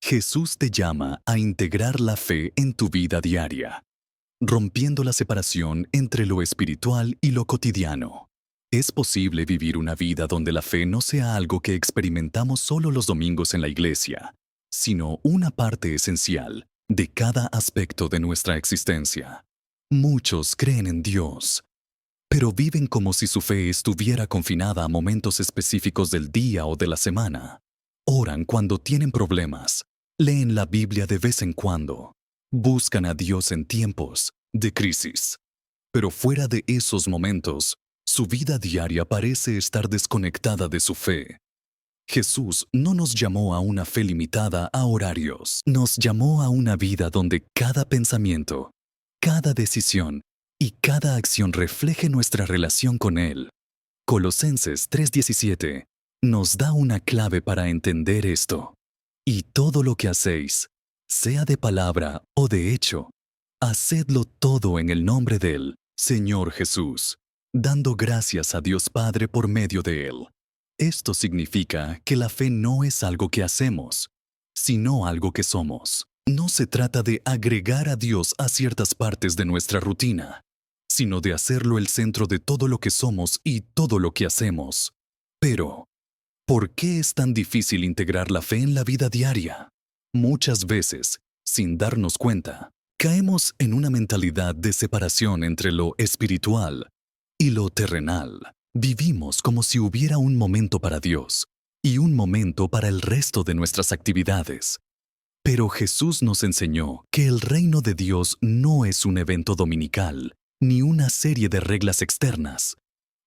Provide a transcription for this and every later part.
Jesús te llama a integrar la fe en tu vida diaria, rompiendo la separación entre lo espiritual y lo cotidiano. Es posible vivir una vida donde la fe no sea algo que experimentamos solo los domingos en la iglesia, sino una parte esencial de cada aspecto de nuestra existencia. Muchos creen en Dios, pero viven como si su fe estuviera confinada a momentos específicos del día o de la semana. Oran cuando tienen problemas, leen la Biblia de vez en cuando, buscan a Dios en tiempos de crisis. Pero fuera de esos momentos, su vida diaria parece estar desconectada de su fe. Jesús no nos llamó a una fe limitada a horarios, nos llamó a una vida donde cada pensamiento, cada decisión y cada acción refleje nuestra relación con Él. Colosenses 3:17 nos da una clave para entender esto. Y todo lo que hacéis, sea de palabra o de hecho, hacedlo todo en el nombre del Señor Jesús, dando gracias a Dios Padre por medio de Él. Esto significa que la fe no es algo que hacemos, sino algo que somos. No se trata de agregar a Dios a ciertas partes de nuestra rutina, sino de hacerlo el centro de todo lo que somos y todo lo que hacemos. Pero, ¿por qué es tan difícil integrar la fe en la vida diaria? Muchas veces, sin darnos cuenta, caemos en una mentalidad de separación entre lo espiritual y lo terrenal. Vivimos como si hubiera un momento para Dios y un momento para el resto de nuestras actividades. Pero Jesús nos enseñó que el reino de Dios no es un evento dominical, ni una serie de reglas externas,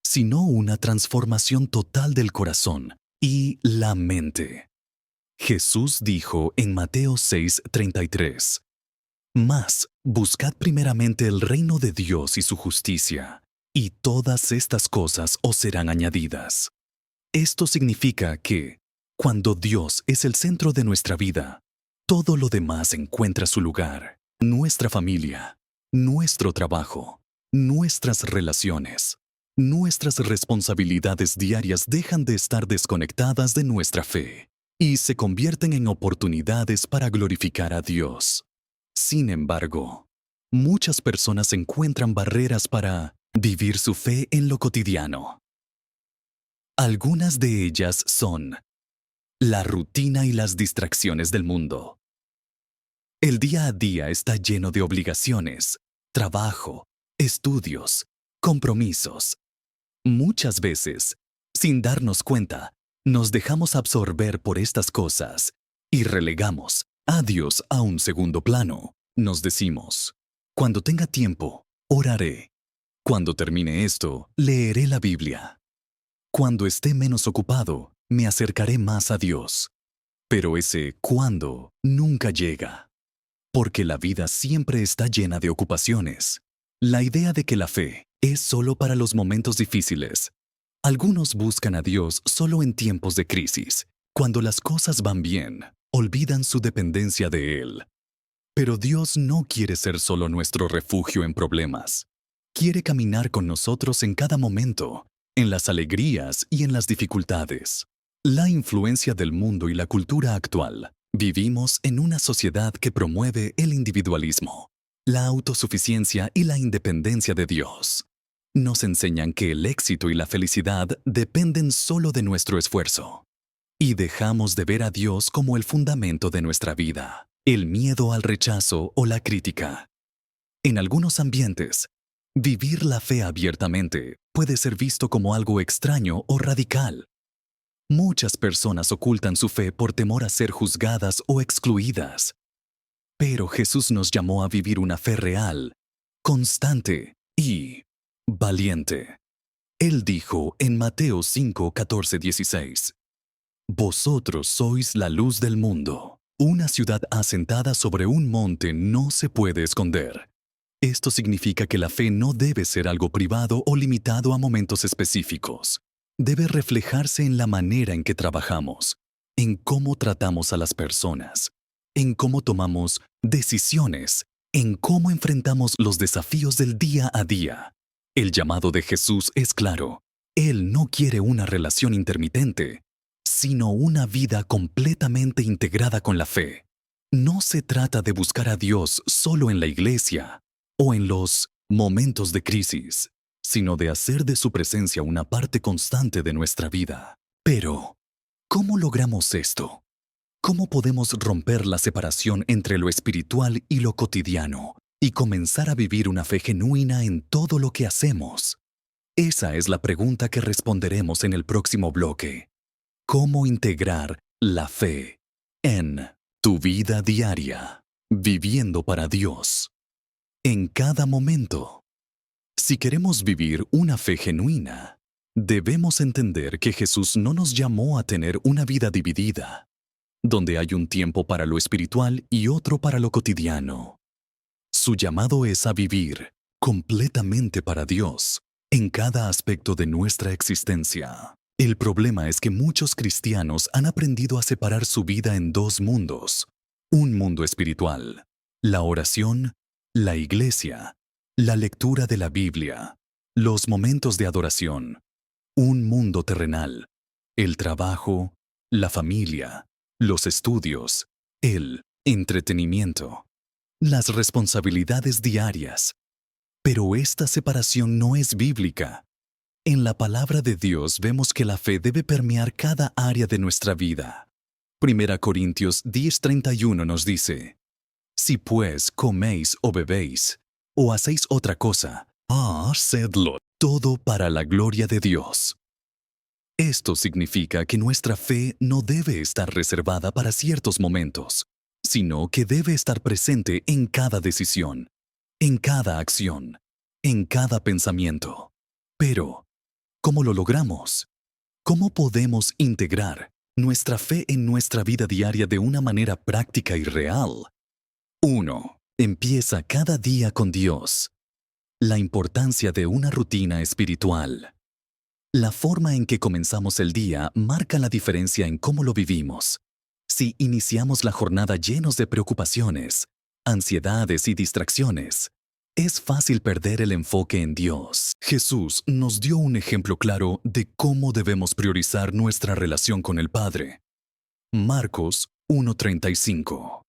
sino una transformación total del corazón y la mente. Jesús dijo en Mateo 6:33, «Mas buscad primeramente el reino de Dios y su justicia, y todas estas cosas os serán añadidas». Esto significa que, cuando Dios es el centro de nuestra vida, todo lo demás encuentra su lugar. Nuestra familia, nuestro trabajo, nuestras relaciones, nuestras responsabilidades diarias dejan de estar desconectadas de nuestra fe y se convierten en oportunidades para glorificar a Dios. Sin embargo, muchas personas encuentran barreras para vivir su fe en lo cotidiano. Algunas de ellas son la rutina y las distracciones del mundo. El día a día está lleno de obligaciones, trabajo, estudios, compromisos. Muchas veces, sin darnos cuenta, nos dejamos absorber por estas cosas y relegamos a Dios a un segundo plano. Nos decimos, cuando tenga tiempo, oraré. Cuando termine esto, leeré la Biblia. Cuando esté menos ocupado, me acercaré más a Dios. Pero ese cuándo nunca llega, porque la vida siempre está llena de ocupaciones. La idea de que la fe es solo para los momentos difíciles. Algunos buscan a Dios solo en tiempos de crisis. Cuando las cosas van bien, olvidan su dependencia de Él. Pero Dios no quiere ser solo nuestro refugio en problemas. Quiere caminar con nosotros en cada momento, en las alegrías y en las dificultades. La influencia del mundo y la cultura actual. Vivimos en una sociedad que promueve el individualismo, la autosuficiencia y la independencia de Dios. Nos enseñan que el éxito y la felicidad dependen solo de nuestro esfuerzo. Y dejamos de ver a Dios como el fundamento de nuestra vida, el miedo al rechazo o la crítica. En algunos ambientes, vivir la fe abiertamente puede ser visto como algo extraño o radical. Muchas personas ocultan su fe por temor a ser juzgadas o excluidas. Pero Jesús nos llamó a vivir una fe real, constante y valiente. Él dijo en Mateo 5:14-16, «Vosotros sois la luz del mundo. Una ciudad asentada sobre un monte no se puede esconder». Esto significa que la fe no debe ser algo privado o limitado a momentos específicos. Debe reflejarse en la manera en que trabajamos, en cómo tratamos a las personas, en cómo tomamos decisiones, en cómo enfrentamos los desafíos del día a día. El llamado de Jesús es claro. Él no quiere una relación intermitente, sino una vida completamente integrada con la fe. No se trata de buscar a Dios solo en la iglesia o en los momentos de crisis, sino de hacer de su presencia una parte constante de nuestra vida. Pero, ¿cómo logramos esto? ¿Cómo podemos romper la separación entre lo espiritual y lo cotidiano y comenzar a vivir una fe genuina en todo lo que hacemos? Esa es la pregunta que responderemos en el próximo bloque. ¿Cómo integrar la fe en tu vida diaria, viviendo para Dios, en cada momento? Si queremos vivir una fe genuina, debemos entender que Jesús no nos llamó a tener una vida dividida, donde hay un tiempo para lo espiritual y otro para lo cotidiano. Su llamado es a vivir completamente para Dios, en cada aspecto de nuestra existencia. El problema es que muchos cristianos han aprendido a separar su vida en dos mundos. Un mundo espiritual, la oración, la iglesia, la lectura de la Biblia, los momentos de adoración. Un mundo terrenal, el trabajo, la familia, los estudios, el entretenimiento, las responsabilidades diarias. Pero esta separación no es bíblica. En la palabra de Dios vemos que la fe debe permear cada área de nuestra vida. 1 Corintios 10:31 nos dice: Si pues coméis o bebéis, o hacéis otra cosa, hacedlo todo para la gloria de Dios. Esto significa que nuestra fe no debe estar reservada para ciertos momentos, sino que debe estar presente en cada decisión, en cada acción, en cada pensamiento. Pero, ¿cómo lo logramos? ¿Cómo podemos integrar nuestra fe en nuestra vida diaria de una manera práctica y real? 1. Empieza cada día con Dios. La importancia de una rutina espiritual. La forma en que comenzamos el día marca la diferencia en cómo lo vivimos. Si iniciamos la jornada llenos de preocupaciones, ansiedades y distracciones, es fácil perder el enfoque en Dios. Jesús nos dio un ejemplo claro de cómo debemos priorizar nuestra relación con el Padre. Marcos 1:35.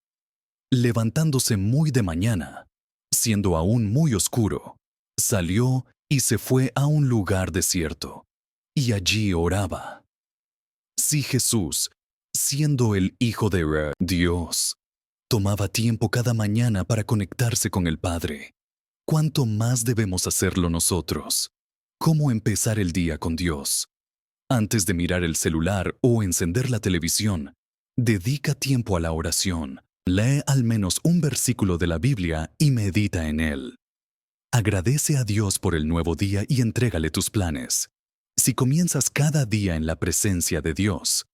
Levantándose muy de mañana, siendo aún muy oscuro, salió y se fue a un lugar desierto, y allí oraba. Si Jesús, siendo el Hijo de Dios, tomaba tiempo cada mañana para conectarse con el Padre, ¿cuánto más debemos hacerlo nosotros? ¿Cómo empezar el día con Dios? Antes de mirar el celular o encender la televisión, dedica tiempo a la oración. Lee al menos un versículo de la Biblia y medita en él. Agradece a Dios por el nuevo día y entrégale tus planes. Si comienzas cada día en la presencia de Dios,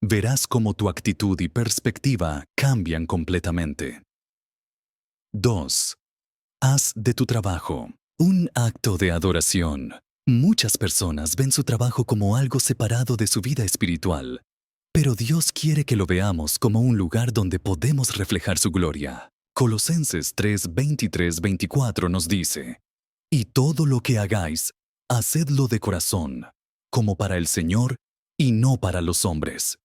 verás cómo tu actitud y perspectiva cambian completamente. 2. Haz de tu trabajo un acto de adoración. Muchas personas ven su trabajo como algo separado de su vida espiritual, pero Dios quiere que lo veamos como un lugar donde podemos reflejar su gloria. Colosenses 3:23-24 nos dice: Y todo lo que hagáis, hacedlo de corazón, como para el Señor y no para los hombres.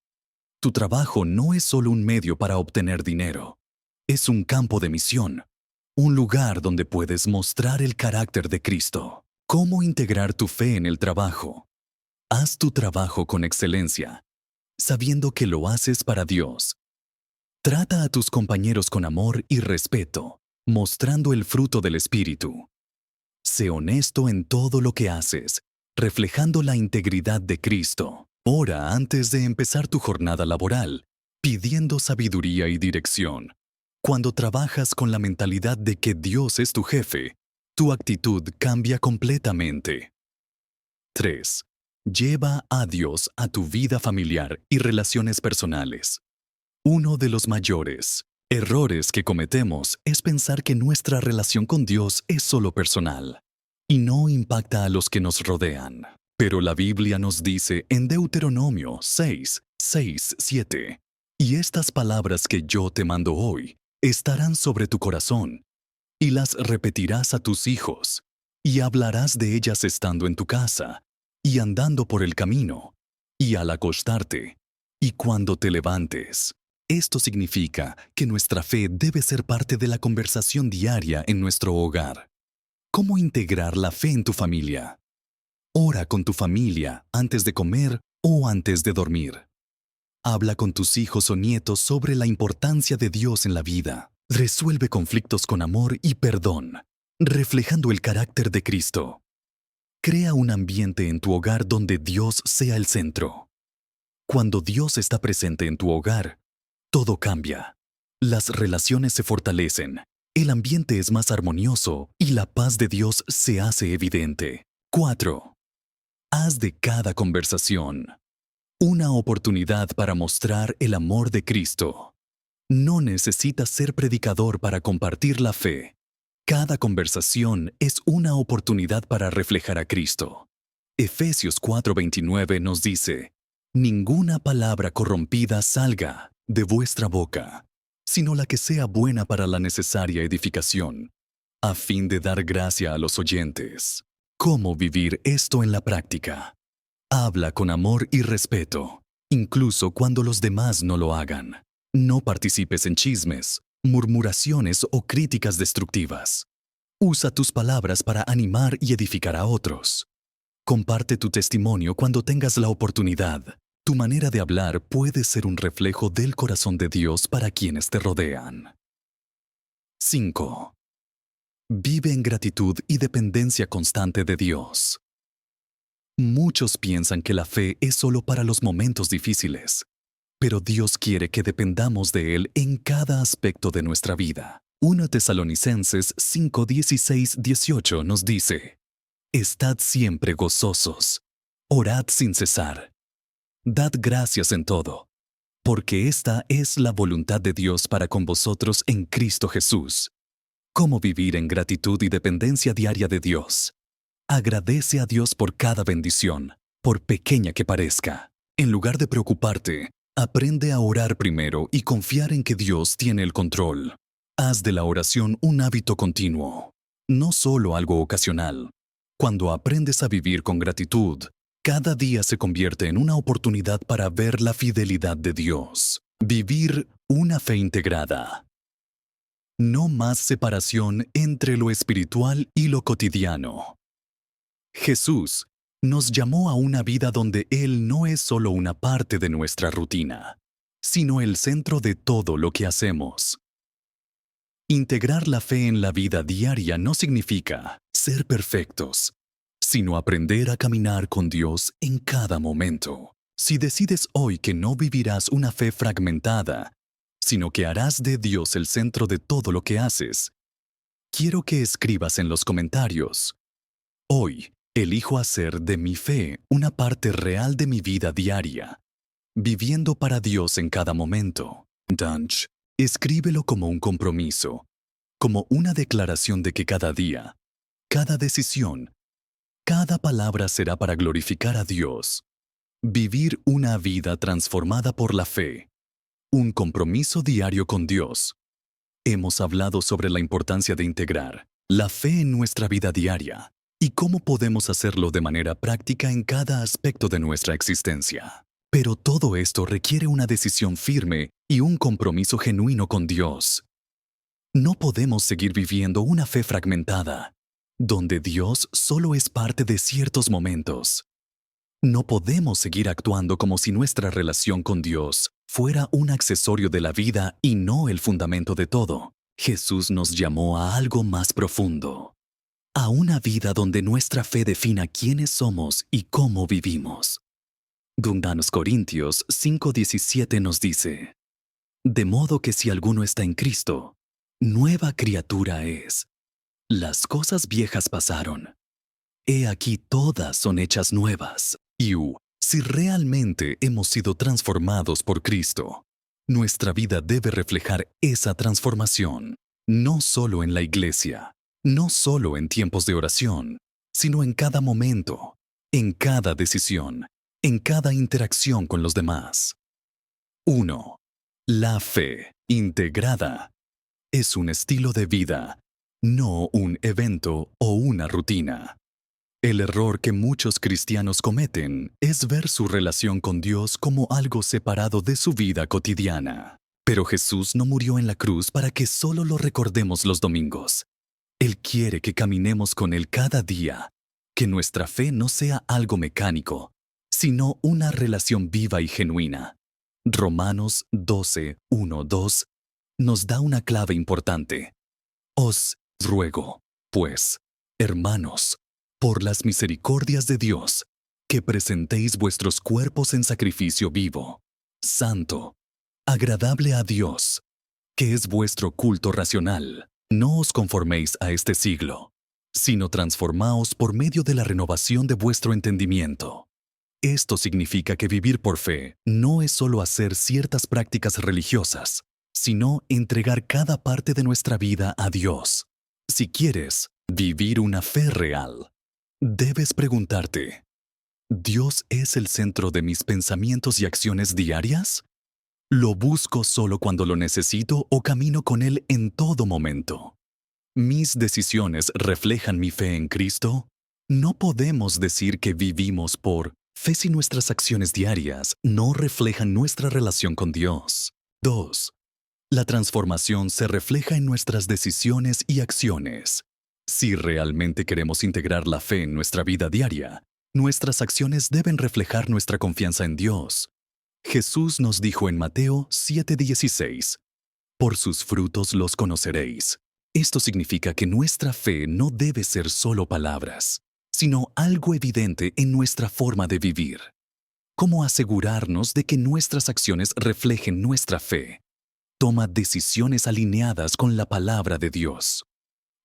Tu trabajo no es solo un medio para obtener dinero, es un campo de misión, un lugar donde puedes mostrar el carácter de Cristo. ¿Cómo integrar tu fe en el trabajo? Haz tu trabajo con excelencia, sabiendo que lo haces para Dios. Trata a tus compañeros con amor y respeto, mostrando el fruto del Espíritu. Sé honesto en todo lo que haces, reflejando la integridad de Cristo. Ora antes de empezar tu jornada laboral, pidiendo sabiduría y dirección. Cuando trabajas con la mentalidad de que Dios es tu jefe, tu actitud cambia completamente. 3. Lleva a Dios a tu vida familiar y relaciones personales. Uno de los mayores errores que cometemos es pensar que nuestra relación con Dios es solo personal y no impacta a los que nos rodean. Pero la Biblia nos dice en Deuteronomio 6:7, y estas palabras que yo te mando hoy estarán sobre tu corazón, y las repetirás a tus hijos, y hablarás de ellas estando en tu casa, y andando por el camino, y al acostarte, y cuando te levantes. Esto significa que nuestra fe debe ser parte de la conversación diaria en nuestro hogar. ¿Cómo integrar la fe en tu familia? Ora con tu familia antes de comer o antes de dormir. Habla con tus hijos o nietos sobre la importancia de Dios en la vida. Resuelve conflictos con amor y perdón, reflejando el carácter de Cristo. Crea un ambiente en tu hogar donde Dios sea el centro. Cuando Dios está presente en tu hogar, todo cambia. Las relaciones se fortalecen, el ambiente es más armonioso y la paz de Dios se hace evidente. 4. Haz de cada conversación una oportunidad para mostrar el amor de Cristo. No necesitas ser predicador para compartir la fe. Cada conversación es una oportunidad para reflejar a Cristo. Efesios 4:29 nos dice: ninguna palabra corrompida salga de vuestra boca, sino la que sea buena para la necesaria edificación, a fin de dar gracia a los oyentes. ¿Cómo vivir esto en la práctica? Habla con amor y respeto, incluso cuando los demás no lo hagan. No participes en chismes, murmuraciones o críticas destructivas. Usa tus palabras para animar y edificar a otros. Comparte tu testimonio cuando tengas la oportunidad. Tu manera de hablar puede ser un reflejo del corazón de Dios para quienes te rodean. 5. Vive en gratitud y dependencia constante de Dios. Muchos piensan que la fe es solo para los momentos difíciles, pero Dios quiere que dependamos de Él en cada aspecto de nuestra vida. 1 Tesalonicenses 5:16-18 nos dice: estad siempre gozosos, orad sin cesar. Dad gracias en todo, porque esta es la voluntad de Dios para con vosotros en Cristo Jesús. ¿Cómo vivir en gratitud y dependencia diaria de Dios? Agradece a Dios por cada bendición, por pequeña que parezca. En lugar de preocuparte, aprende a orar primero y confiar en que Dios tiene el control. Haz de la oración un hábito continuo, no solo algo ocasional. Cuando aprendes a vivir con gratitud, cada día se convierte en una oportunidad para ver la fidelidad de Dios. Vivir una fe integrada. No más separación entre lo espiritual y lo cotidiano. Jesús nos llamó a una vida donde Él no es solo una parte de nuestra rutina, sino el centro de todo lo que hacemos. Integrar la fe en la vida diaria no significa ser perfectos, sino aprender a caminar con Dios en cada momento. Si decides hoy que no vivirás una fe fragmentada, sino que harás de Dios el centro de todo lo que haces, quiero que escribas en los comentarios: hoy elijo hacer de mi fe una parte real de mi vida diaria, viviendo para Dios en cada momento. Dunch, escríbelo como un compromiso, como una declaración de que cada día, cada decisión, cada palabra será para glorificar a Dios. Vivir una vida transformada por la fe. Un compromiso diario con Dios. Hemos hablado sobre la importancia de integrar la fe en nuestra vida diaria y cómo podemos hacerlo de manera práctica en cada aspecto de nuestra existencia. Pero todo esto requiere una decisión firme y un compromiso genuino con Dios. No podemos seguir viviendo una fe fragmentada, donde Dios solo es parte de ciertos momentos. No podemos seguir actuando como si nuestra relación con Dios fuera un accesorio de la vida y no el fundamento de todo. Jesús nos llamó a algo más profundo, a una vida donde nuestra fe defina quiénes somos y cómo vivimos. 2 Corintios 5:17 nos dice: de modo que si alguno está en Cristo, nueva criatura es. Las cosas viejas pasaron. He aquí todas son hechas nuevas. Si realmente hemos sido transformados por Cristo, nuestra vida debe reflejar esa transformación, no solo en la iglesia, no solo en tiempos de oración, sino en cada momento, en cada decisión, en cada interacción con los demás. 1. La fe integrada es un estilo de vida, no un evento o una rutina. El error que muchos cristianos cometen es ver su relación con Dios como algo separado de su vida cotidiana. Pero Jesús no murió en la cruz para que solo lo recordemos los domingos. Él quiere que caminemos con Él cada día, que nuestra fe no sea algo mecánico, sino una relación viva y genuina. Romanos 12, 1, 2 nos da una clave importante. Os ruego, pues, hermanos, por las misericordias de Dios, que presentéis vuestros cuerpos en sacrificio vivo, santo, agradable a Dios, que es vuestro culto racional. No os conforméis a este siglo, sino transformaos por medio de la renovación de vuestro entendimiento. Esto significa que vivir por fe no es solo hacer ciertas prácticas religiosas, sino entregar cada parte de nuestra vida a Dios. Si quieres vivir una fe real, debes preguntarte, ¿Dios es el centro de mis pensamientos y acciones diarias? ¿Lo busco solo cuando lo necesito o camino con Él en todo momento? ¿Mis decisiones reflejan mi fe en Cristo? No podemos decir que vivimos por fe si nuestras acciones diarias no reflejan nuestra relación con Dios. 2. La transformación se refleja en nuestras decisiones y acciones. Si realmente queremos integrar la fe en nuestra vida diaria, nuestras acciones deben reflejar nuestra confianza en Dios. Jesús nos dijo en Mateo 7:16, por sus frutos los conoceréis. Esto significa que nuestra fe no debe ser solo palabras, sino algo evidente en nuestra forma de vivir. ¿Cómo asegurarnos de que nuestras acciones reflejen nuestra fe? Toma decisiones alineadas con la palabra de Dios.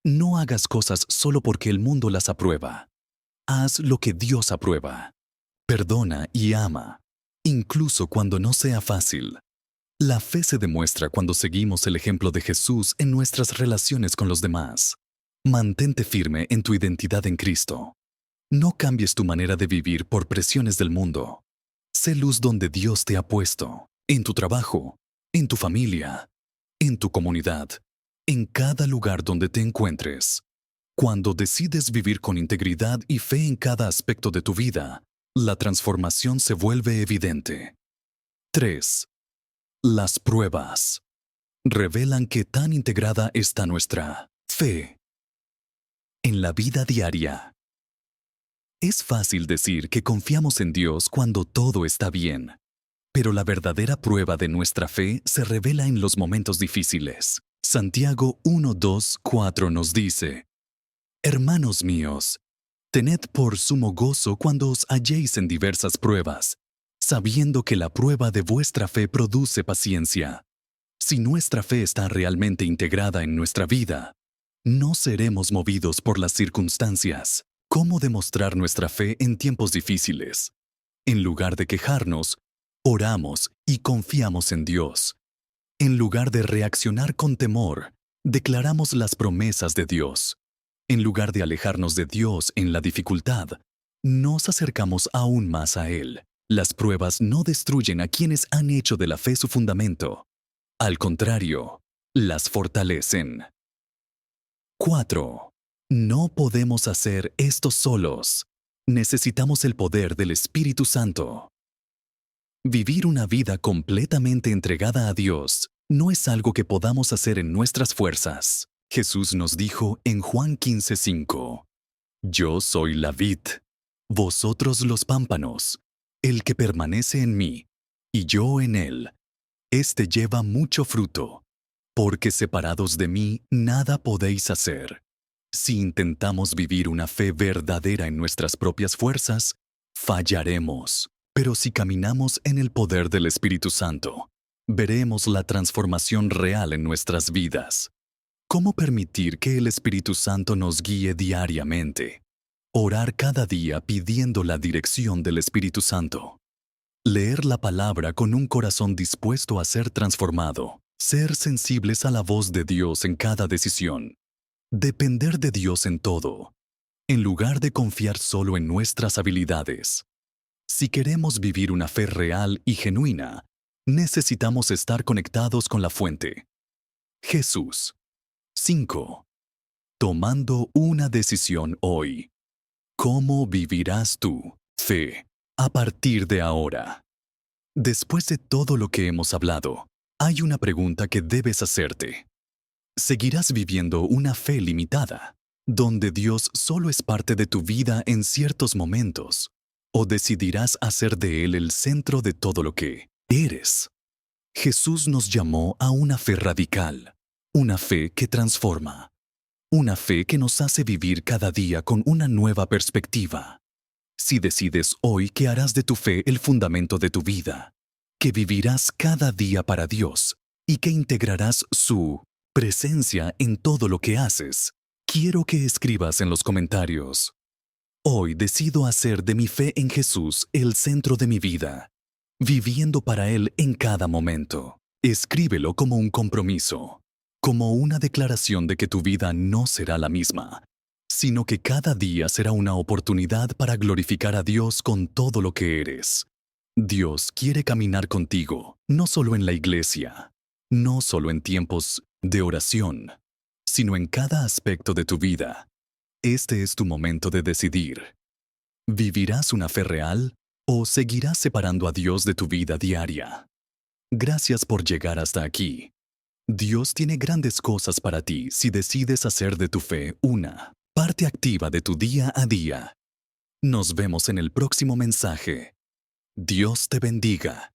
No hagas cosas solo porque el mundo las aprueba. Haz lo que Dios aprueba. Perdona y ama, incluso cuando no sea fácil. La fe se demuestra cuando seguimos el ejemplo de Jesús en nuestras relaciones con los demás. Mantente firme en tu identidad en Cristo. No cambies tu manera de vivir por presiones del mundo. Sé luz donde Dios te ha puesto, en tu trabajo, en tu familia, en tu comunidad, en cada lugar donde te encuentres. Cuando decides vivir con integridad y fe en cada aspecto de tu vida, la transformación se vuelve evidente. 3. Las pruebas revelan qué tan integrada está nuestra fe en la vida diaria. Es fácil decir que confiamos en Dios cuando todo está bien, pero la verdadera prueba de nuestra fe se revela en los momentos difíciles. Santiago 1, 2, 4 nos dice, hermanos míos, tened por sumo gozo cuando os halléis en diversas pruebas, sabiendo que la prueba de vuestra fe produce paciencia. Si nuestra fe está realmente integrada en nuestra vida, no seremos movidos por las circunstancias. ¿Cómo demostrar nuestra fe en tiempos difíciles? En lugar de quejarnos, oramos y confiamos en Dios. En lugar de reaccionar con temor, declaramos las promesas de Dios. En lugar de alejarnos de Dios en la dificultad, nos acercamos aún más a Él. Las pruebas no destruyen a quienes han hecho de la fe su fundamento. Al contrario, las fortalecen. 4. No podemos hacer esto solos. Necesitamos el poder del Espíritu Santo. Vivir una vida completamente entregada a Dios no es algo que podamos hacer en nuestras fuerzas. Jesús nos dijo en Juan 15:5, yo soy la vid, vosotros los pámpanos. El que permanece en mí, y yo en él, éste lleva mucho fruto, porque separados de mí nada podéis hacer. Si intentamos vivir una fe verdadera en nuestras propias fuerzas, fallaremos. Pero si caminamos en el poder del Espíritu Santo, veremos la transformación real en nuestras vidas. ¿Cómo permitir que el Espíritu Santo nos guíe diariamente? Orar cada día pidiendo la dirección del Espíritu Santo. Leer la palabra con un corazón dispuesto a ser transformado. Ser sensibles a la voz de Dios en cada decisión. Depender de Dios en todo, en lugar de confiar solo en nuestras habilidades. Si queremos vivir una fe real y genuina, necesitamos estar conectados con la fuente. Jesús. 5. Tomando una decisión hoy. ¿Cómo vivirás tu fe a partir de ahora? Después de todo lo que hemos hablado, Hay una pregunta que debes hacerte. ¿Seguirás viviendo una fe limitada, donde Dios solo es parte de tu vida en ciertos momentos? ¿O decidirás hacer de Él el centro de todo lo que eres? Jesús nos llamó a una fe radical, una fe que transforma, una fe que nos hace vivir cada día con una nueva perspectiva. Si decides hoy que harás de tu fe el fundamento de tu vida, que vivirás cada día para Dios y que integrarás su presencia en todo lo que haces, quiero que escribas en los comentarios: hoy decido hacer de mi fe en Jesús el centro de mi vida, viviendo para Él en cada momento. Escríbelo como un compromiso, como una declaración de que tu vida no será la misma, sino que cada día será una oportunidad para glorificar a Dios con todo lo que eres. Dios quiere caminar contigo, no solo en la iglesia, no solo en tiempos de oración, sino en cada aspecto de tu vida. Este es tu momento de decidir. ¿Vivirás una fe real o seguirás separando a Dios de tu vida diaria? Gracias por llegar hasta aquí. Dios tiene grandes cosas para ti si decides hacer de tu fe una parte activa de tu día a día. Nos vemos en el próximo mensaje. Dios te bendiga.